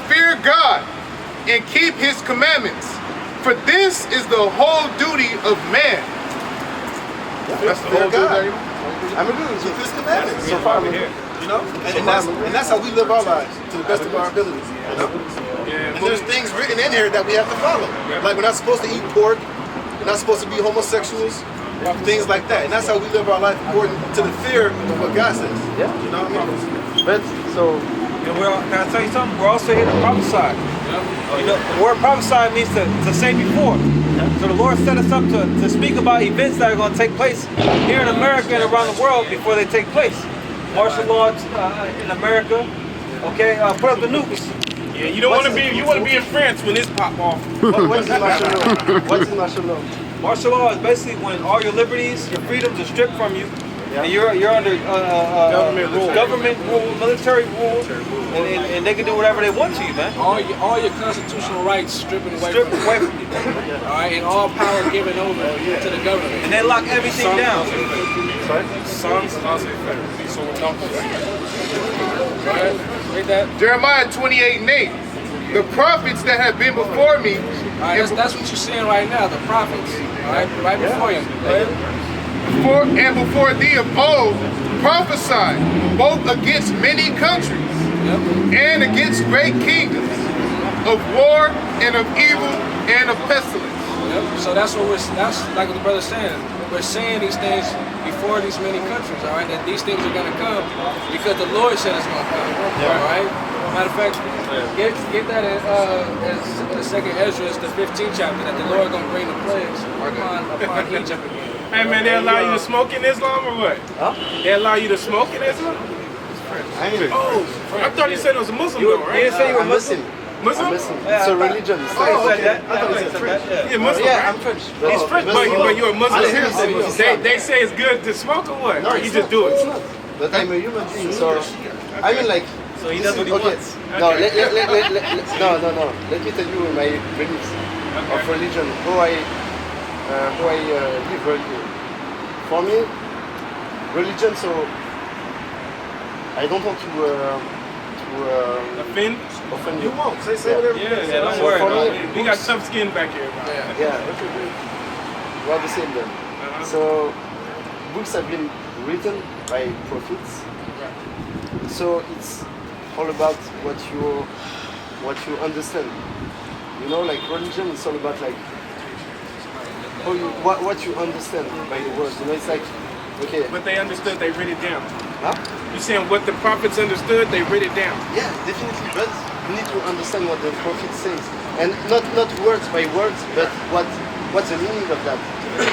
fear God and keep his commandments, for this is the whole duty of man. That's the whole duty. I'm agree with you. His commandments. So far, you know, and that's how we live our lives to the best of our abilities. You know? And there's things written in here that we have to follow. Like we're not supposed to eat pork. We're not supposed to be homosexuals. Things like that. And that's how we live our life according to the fear of what God says. Yeah. You know what I mean? But so. And can I tell you something? We're also here to prophesy. You know, the word prophesy means to say before. So the Lord set us up to speak about events that are going to take place here in America and around the world before they take place. Martial law in America. Okay, put up the nukes. Yeah, you don't want to be. You want to be in France when this pop off. What's in martial law? What's in martial law? Martial law is basically when all your liberties, your freedoms are stripped from you, and you're under government rule, military rule, and they can do whatever they want to you, man. All your constitutional rights stripping away from you. All right, and all power given over to the government. And they lock everything down. Sorry? Psalms so Read that. Jeremiah 28:8. The prophets that have been before me. All right, that's what you're seeing right now, the prophets. All right, before you. Before thee of old, prophesied both against many countries and against great kingdoms, of war and of evil and of pestilence. So that's that's like what the brother's saying. We're saying these things before these many countries, all right, that these things are going to come because the Lord said it's going to come, all right? Matter of fact, get that as the second Ezra, the 15th chapter, that the Lord is going to bring the plagues upon Egypt again. Hey man, they allow you to smoke in Islam or what? Huh? They allow you to smoke in Islam? I thought you said it was a Muslim though, right? You didn't say you were Muslim. Muslim? It's a religion. It's like, You're Muslim, yeah, right? I'm French. He's French, but you're a Muslim. They say it's good to smoke or what? Or you just do it? It's not. But I'm a human being, so I mean like. So he does what he wants. No, no. Let me tell you my beliefs of religion, how I live religion. For me, religion. So I don't want to offend you. You won't. Say whatever. Yeah, don't worry about it. We got tough skin back here. Yeah. We're the same then. So books have been written by prophets. So it's all about what you understand. You know, like religion is all about like how what you understand by the words. You know, it's like okay. But they understood, they wrote it down. Huh? You saying what the prophets understood, they wrote it down. Yeah, definitely. But you need to understand what the prophet says, and not words by words, but what's the meaning of that.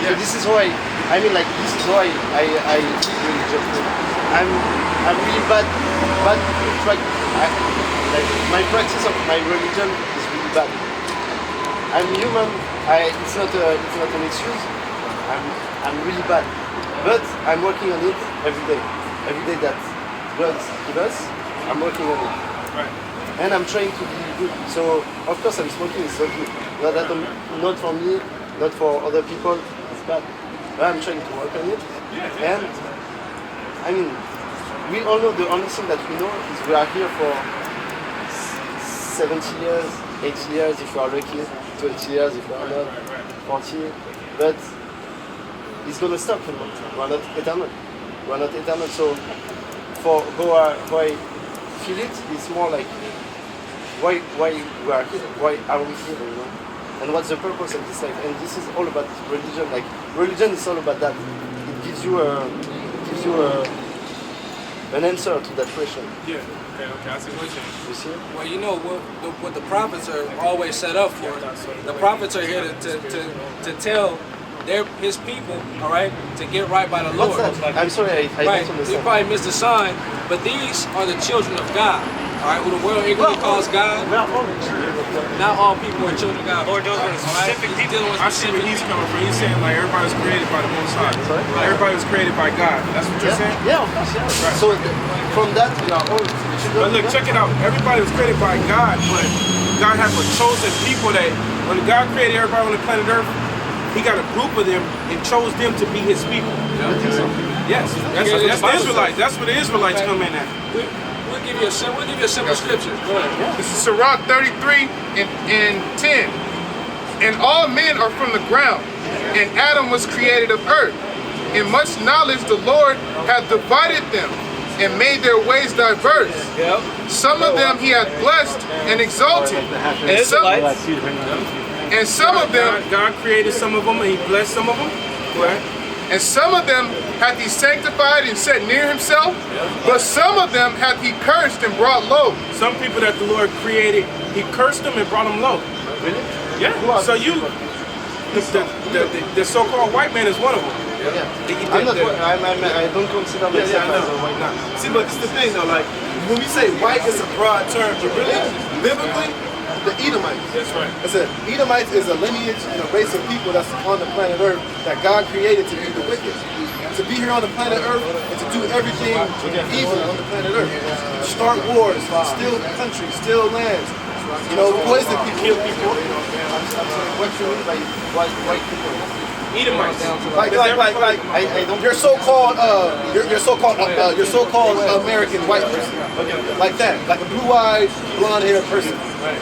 So this is why this is why I really just I'm really bad like my practice of my religion is really bad. I'm human. It's not an excuse. I'm really bad, but I'm working on it every day. Every day that God gives us, I'm working on it. Right. And I'm trying to be good. So of course I'm smoking. It's not good. Not for me, not for other people. It's bad. But I'm trying to work on it. And I mean, we all know the only thing that we know is we are here for 70 years, 80 years if we are lucky, 20 years if we are not, 40. But it's gonna stop. We're not eternal. We're not eternal. So for how I feel it, it's more like why we are here, why are we here, you know? And what's the purpose of this life? And this is all about religion. Like religion is all about that. It gives you an answer to that question. Yeah. Okay. I see what you're saying. You see? Well, you know what the prophets are always set up for. The prophets are here to tell his people, all right, to get right by the Lord. What's that? I'm sorry, I right. don't understand. You probably missed the sign, but these are the children of God, all right, who the world ignorantly calls God. Not all people are children of God. Lord knows what a specific people. I see where he's coming from. He's saying like everybody was created by the Most High. Everybody was created by God. That's what you're saying? Yeah, of course, yeah. Right. So from that we are all But look, check it out. Everybody was created by God, but God has a chosen people that when God created everybody on the planet Earth, He got a group of them and chose them to be His people. I think so. Yes, that's the Israelites. That's where the Israelites come in at. We'll give you a simple scripture. Go ahead. This is Sirach 33 and 10. And all men are from the ground, and Adam was created of earth. In much knowledge the Lord hath divided them, and made their ways diverse. Yep. Some of them he hath blessed and exalted, and some of them God created some of them and he blessed some of them. Go ahead. And some of them hath he sanctified and set near himself, but some of them hath he cursed and brought low. Some people that the Lord created, he cursed them and brought them low. Really? Yeah. So you, the so-called white man is one of them. I don't consider myself as a white man. See, but it's the thing though, like when we say white, it's a broad term, but really, biblically, the Edomites. That's right. I said Edomites is a lineage and a race of people that's on the planet Earth that God created to be the wicked, to be here on the planet Earth and to do everything evil on the planet Earth, start wars, steal countries, steal lands, you know, poison people, kill people. What do you mean by white people? Edomites. Like I don't. your so-called American white person, like that, like a blue-eyed, blonde-haired person,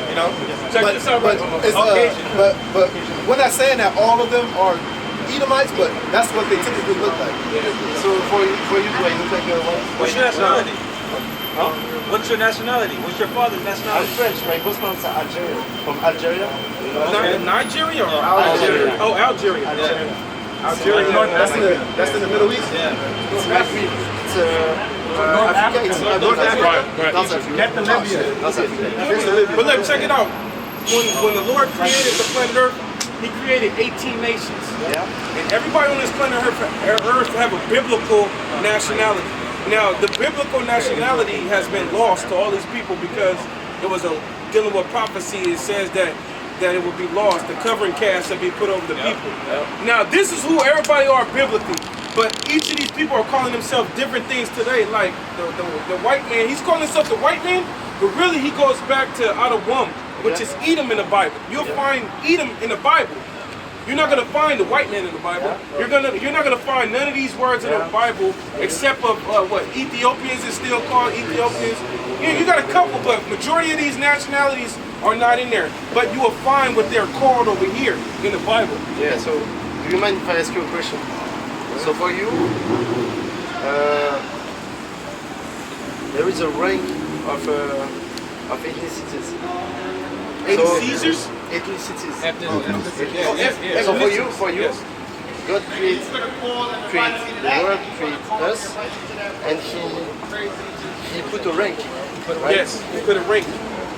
you know. Check this out, but it's but we're not saying that all of them are Edomites, but that's what they typically look like. So for you, do I look like a white? What's your nationality? Huh? What's your nationality? What's your father's I'm nationality? French. My both parents are Algerian. From Algeria. Nigeria or Algeria. Oh, Algeria. Algeria. Algeria. That's in the Middle East. It's Africa. It's North Africa. North Africa. North Africa. But look, check it out. When the Lord created the planet Earth, he created 18 nations. Yeah. And everybody on this planet Earth have a biblical nationality. Now, the biblical nationality has been lost to all these people because it was dealing with prophecy. It says that it would be lost. The covering cast would be put over the people. Now, this is who everybody are biblically. But each of these people are calling themselves different things today. Like the white man, he's calling himself the white man, but really he goes back to Adawam, which is Edom in the Bible. You'll find Edom in the Bible. You're not gonna find the white man in the Bible. You're not gonna find none of these words in the Bible except of what Ethiopians is still called Ethiopians. You got a couple, but majority of these nationalities are not in there. But you will find what they're called over here in the Bible. Yeah. So, do you mind if I ask you a question? So for you, there is a rank of ethnicities. Caesars? Ethnicities. Yeah. So for you, God create the world, create us, and he put a rank. Right? Yes, he put a rank.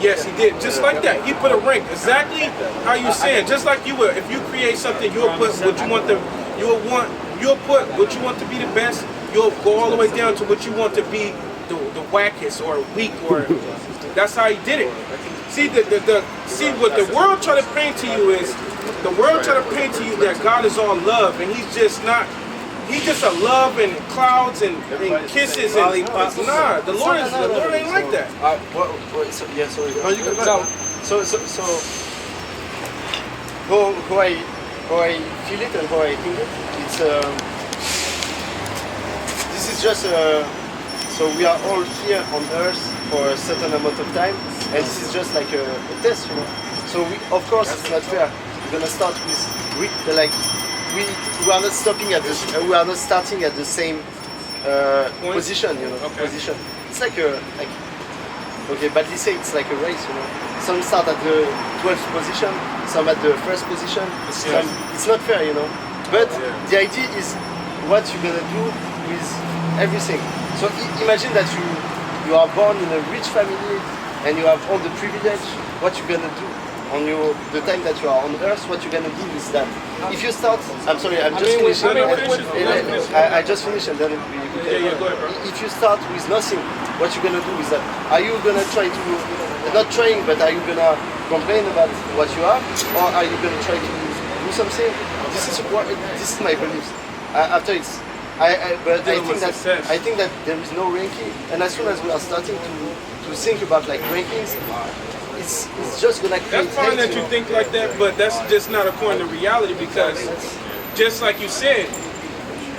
Yes, he did. Just like that. He put a rank. Exactly how you saying. Just like you will. If you create something, you'll put what you want you'll put what you want to be the best. You'll go all the way down to what you want to be the wackest or weak, or that's how he did it. See see what the world try to paint to you is the world try to paint to you that God is all love, and he's just not. He's just a love and clouds and kisses and nah. The Lord ain't like that. Yeah, sorry. No, you can go. So how I feel it and how I think it, it's this is just so we are all here on Earth for a certain amount of time, and this is just like a test, you know. So of course it's not fair. We're gonna start with we are not stopping at this. We are not starting at the same position, you know. Okay. Position. It's like okay, badly say it's like a race, you know. Some start at the 12th position, some at the first position. It's not fair, you know. But the idea is what you're gonna do with everything. So imagine that you are born in a rich family and you have all the privilege. What you're gonna do on the time that you are on Earth? What you're gonna do is that if you start, I'm sorry, I'm just finishing. I just finished and then we Yeah, go ahead, bro. if you start with nothing, what you're gonna do is that are you gonna try to not trying, but are you gonna complain about what you have, or are you gonna try to do something? This is my beliefs. After it's but I think that there is no ranking, and as soon as we are starting to think about like rankings, it's just gonna create. That's fine hate, that you know? think like that, but that's just not according to reality, because just like you said,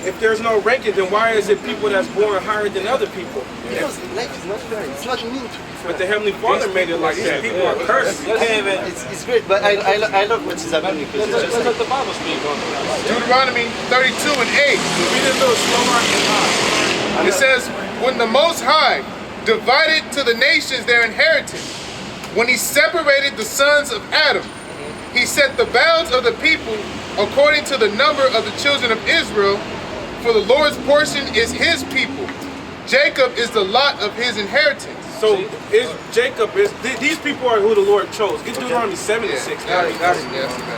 if there's no ranking, then why is it people that's born higher than other people? Because life is not fair. It's not mean to be fair. But the Heavenly Father made it like that. People are cursed. You can't even. It's great, but I love what is happening because it's just Let's like, let the Bible speak on it. Deuteronomy 32 and 8. Read it a little slower. It says, when the Most High divided to the nations their inheritance, when he separated the sons of Adam, he set the bounds of the people according to the number of the children of Israel, for the Lord's portion is his people. Jacob is the lot of his inheritance. So these people are who the Lord chose. Get Deuteronomy 7 and 6. Got it.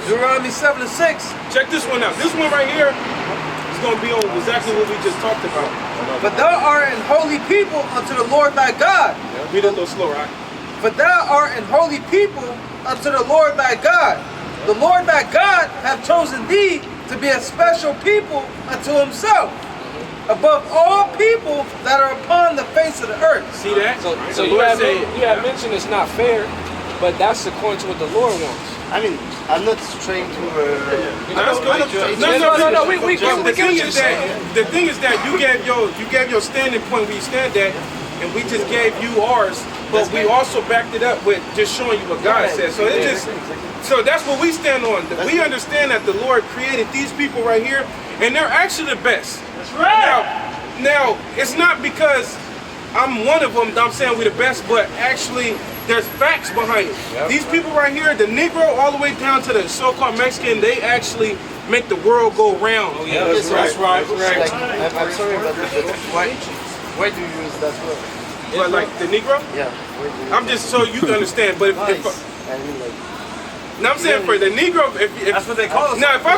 Deuteronomy 7 and 6. Check this one out. This one right here is going to be on exactly what we just talked about. But thou art an holy people unto the Lord thy God. Read it a little slower, right? But thou art an holy people unto the Lord thy God. The Lord thy God hath chosen thee to be a special people unto himself, above all people that are upon the face of the earth. See that? So you have mentioned it's not fair, but that's according to what the Lord wants. I mean, I'm not trying to. No, we The thing is that you gave your standing point where you stand at, and we just gave you ours, but we also backed it up with just showing you what God said. So it just, so that's what we stand on. We understand that the Lord created these people right here, and they're actually the best. That's right. Now it's not because I'm one of them that I'm saying we're the best, but actually there's facts behind it. Yep. These people right here, the Negro all the way down to the so-called Mexican, they actually make the world go round. Oh, yeah, that's right. Like, I'm sorry about that, but why do you use that word? But like the Negro? Yeah. I'm just so you can understand. But if I mean, like. Now I'm saying for the Negro, if That's what they call us. now if I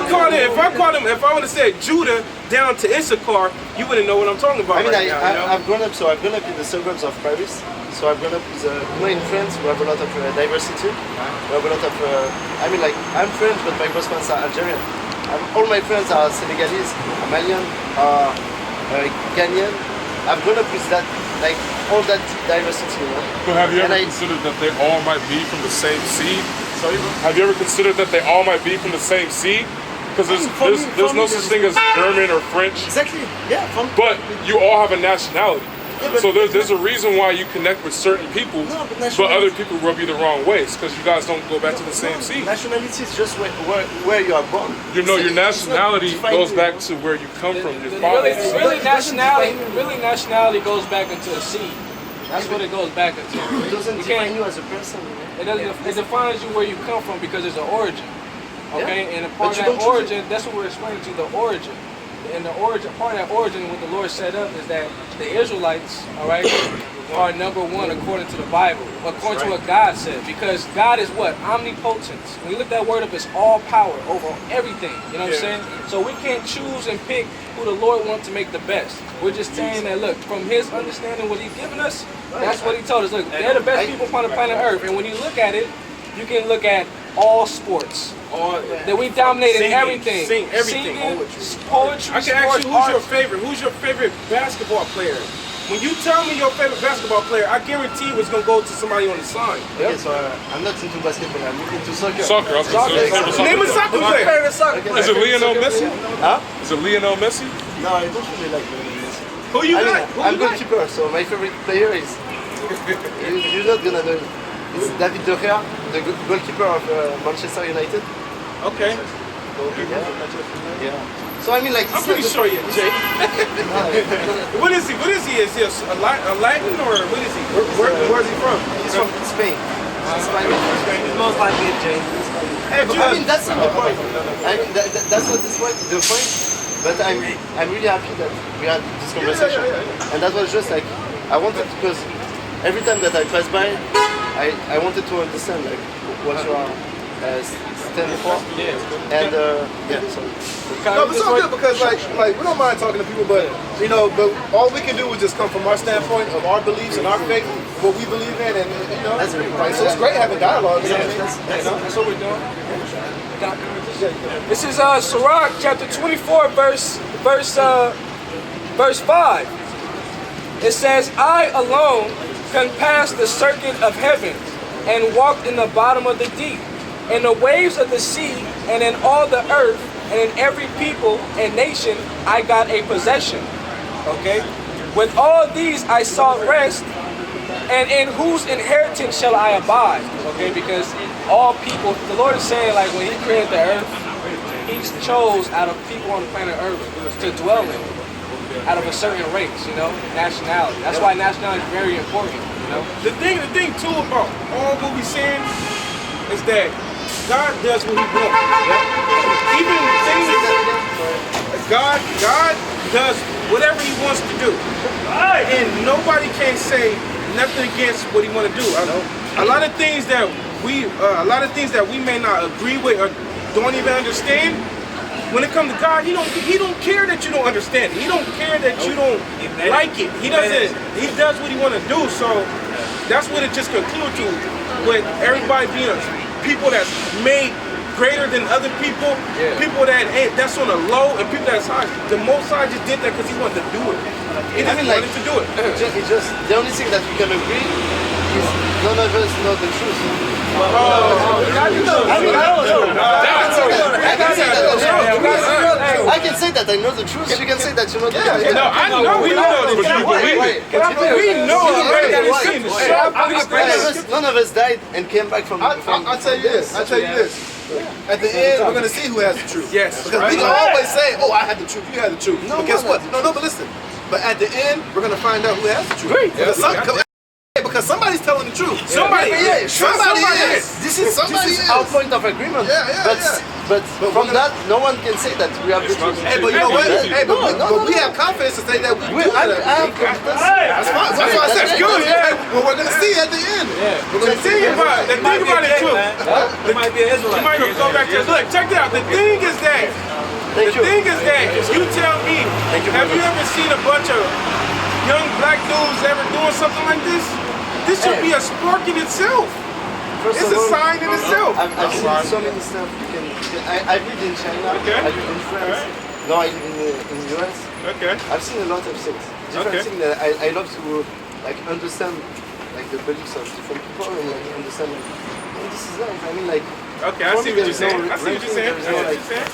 want to say Judah down to Issachar, you wouldn't know what I'm talking about. I mean, right now, you know? I've grown up in the suburbs of Paris. So I've grown up with, in France, we have a lot of diversity. We have a lot of, I mean, like, I'm French, but my grandparents are Algerian. All my friends are Senegalese, Malian, Ghanaian. I've grown up with that, like, all that diversity, you know? But have you ever considered that they all might be from the same seed? Sorry? Have you ever considered that they all might be from the same seed? Because there's no such thing as German or French. Exactly, yeah. But you all have a nationality. So there's a reason why you connect with certain people, but other people rub you the wrong way. It's because you guys don't go back to the same seed. Nationality is just where you are born. You know, your nationality goes back to where you come from, your father. Really, nationality goes back into a seed. That's what it goes back into. It doesn't define you as a person. It doesn't. It defines you where you come from because there's an origin. Okay, and a part of that origin, that's what we're explaining to you, the origin. And the origin, part of that origin, what the Lord set up is that the Israelites, all right, are number one according to the Bible, according to what God said. Because God is what? Omnipotent. When you look that word up, it's all power over everything. You know what I'm saying? So we can't choose and pick who the Lord wants to make the best. We're just saying that, look, from His understanding, what He's given us, that's what He told us. Look, they're the best people upon the planet Earth. And when you look at it, you can look at all sports. That we dominate in everything. Singing, poetry, I can ask you, who's your favorite basketball player? When you tell me your favorite basketball player, I guarantee it's gonna go to somebody on the sign. Okay, so I'm not into basketball. I'm into soccer. Soccer. I was gonna say soccer. Name a soccer player. Favorite soccer player. Is it Lionel Messi? Huh? Is it Lionel Messi? No, I don't really like Messi. Who you like? I'm goalkeeper, so my favorite player is. You're not gonna know. It's David De Gea, the goalkeeper of Manchester United. Okay. Yeah. So I mean, like, I'm pretty sure you're Jake. What is he? Is he a Latin or what is he? Where's he from? He's from Spain. He's most likely a Jay. I mean, that's not the point. I mean, that's not the point. But I'm really happy that we had this conversation. And that was just like, I wanted, because every time that I pass by, I wanted to understand like what you are standing for. And so. No, but it's all good because like we don't mind talking to people, but you know, but all we can do is just come from our standpoint of our beliefs and our faith, what we believe in, and you know, That's really right, so it's great having dialogue. You know what I mean? That's what we're doing. This is Sirach chapter 24, verse 5. It says, I alone can pass the circuit of heaven and walk in the bottom of the deep, in the waves of the sea, and in all the earth, and in every people and nation I got a possession. Okay? With all these I sought rest, and in whose inheritance shall I abide? Okay, because all people, the Lord is saying, like, when he created the earth, he chose out of people on the planet Earth to dwell in it, out of a certain race, you know, nationality. That's why nationality is very important, you know. The thing too about all what we're saying is that God does what he wants. Even things God does whatever he wants to do. And nobody can say nothing against what he want to do. A lot of things that we may not agree with or don't even understand. When it comes to God, he don't care that you don't understand it. He don't care that you don't like it. He doesn't. He does what he want to do. So that's what it just concludes to, with everybody being people that's made greater than other people, people that's on a low, and people that's high. The Most High just did that because he wanted to do it. He just wanted to do it. It's just the only thing that we can agree is none of us know the truth. I can say that I know the truth. You can say that you know the truth. No, I know we know the truth. We know already that it's in the shop. None of us died and came back from. I'll tell you this. I'll tell you this. At the end, we're going to see who has the truth. Yes. Because we can always say, oh, I had the truth, you had the truth. No, but guess what? No, but listen. But at the end, we're going to find out who has the truth. Great. Because somebody's telling the truth. Somebody is. Somebody is. This is our point of agreement. But from that, no one can say that we have the truth. Hey, but you know what? Hey, but we have confidence to say that we do I that. have confidence. That's fine. That's why I said, good. Well, we're going to see at the end. We're going to see. The thing about it too. It might be an Israelite. You might go back to look. Check it out. The thing is that. You tell me. Have you ever seen a bunch of young black dudes ever doing something like this? This should be a spark in itself. It's a sign in itself. I've seen so many stuff. I live in China. I live in France. Now I live in the US. Okay. I've seen a lot of things. Different things that I love to like understand, like the beliefs of different people and like understand. And this is life. I mean, like. Okay, I see what you're saying. I see what you're saying.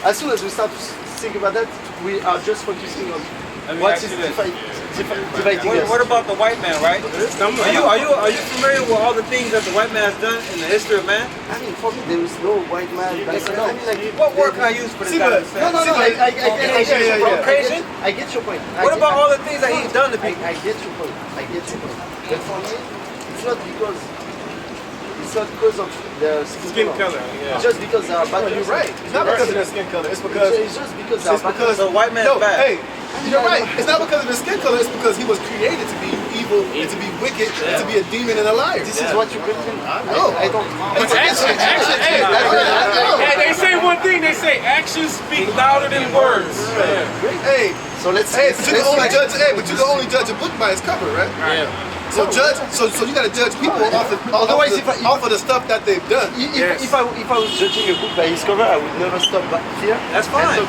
As soon as we start to think about that, we are just focusing on what is dividing us. What about the white man, right? Are you familiar with all the things that the white man has done in the history of man? I mean, for me, there is no white man. I mean, like, what word can I use for this guy? No. I get your point. What about all the things that he's done to people? I get your point. But for me, it's not because of their Skin color. It's just because they are bad. You're right. It's not because of their skin color. It's because. It's just because they are bad. The white man's bad. Hey, you're right. It's not because of his skin color. It's because he was created to be evil and to be wicked and to be a demon and a liar. This is what you believe in. No, I don't. Hey, they say one thing. They say actions speak louder than words. Hey, So let's. but you can only judge a book by its cover, right? Yeah. So you gotta judge people off of the stuff that they've done. If I was judging a book by its cover, I would never stop here. That's fine. I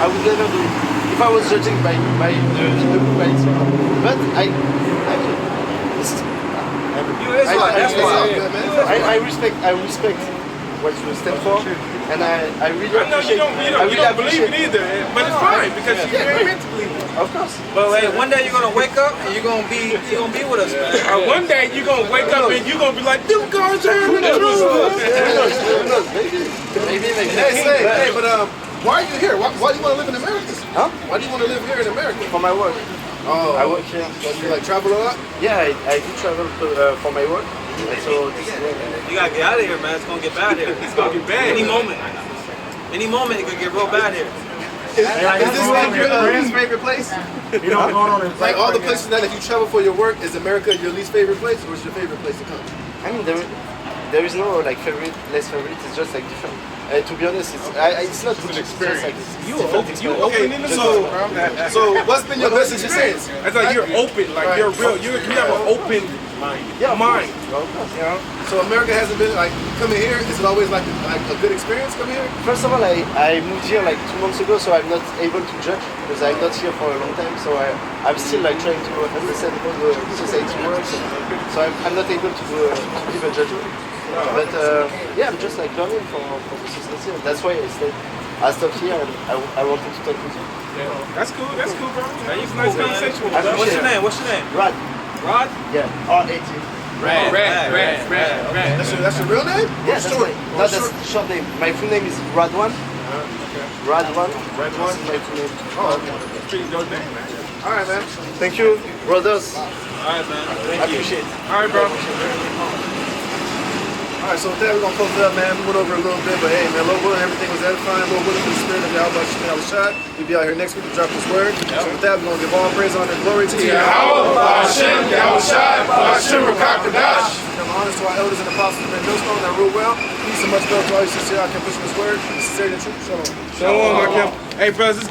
would never do it. If I was judging the book by its cover, but I respect what you stand for, and I really appreciate. You don't believe it either, but it's fine because you're meant to believe it. Of course. But hey, one day you're gonna wake up and you're gonna be with us, man. One day you're gonna wake up and you're gonna be like, "Them guys are in the truth." Maybe. Hey, but why are you here? Why do you want to live in America? Huh? Why do you want to live here in America? For my work. Oh, I work here. You like travel a lot? Yeah, I do travel for my work. So You gotta get out of here, man. It's gonna get bad here. It's gonna get bad. Any moment it could get real bad here. Is this like your favorite place? You know what's going on in Like all the places that you travel for your work, is America your least favorite place, or is your favorite place to come? I mean, there is no like favorite, less favorite. It's just like different. To be honest, it's not an experience. So what's been your best experience? It's like you're open, like you're real. You have an open mind. You know? So America hasn't been like coming here. Is it always like a good experience coming here? First of all, I moved here like 2 months ago, so I'm not able to judge because I'm not here for a long time. So I'm still like trying to understand how the society works. So I'm not able to give a judgment. But yeah, I'm just like learning for the society. That's why I stayed I stopped here and I wanted to talk with you. That's cool, bro. That was a nice conversation with you. What's your name? What's your name? Rad. Rod? Yeah, R-A-T. Rad. That's your real name? Yeah, that's short? my, no, that's short name. My full name is Radwan. Radwan. Radwan? My full name. Oh, okay. Pretty dope name, man. All right, man. Thank you, brothers. All right, man. I appreciate it. All right, bro. All right, so with that, we're going to close it up, man. We went over a little bit, but hey, man, Lord willing, everything was edifying. Lord willing, for the spirit of YAHAWASHI. We'll be out here next week to drop this word. So with that, we're going to give all praise, honor, and glory to Yahawah, Hashem, Yahawashi, Hashem, Rakakadash. Give honors to our elders and apostles of Millstone that rule well. Peace and much love to all you sincere out here pushing this word. Sincerity and truth. Shalom. Shalom, Mark. Hey, brothers, let's get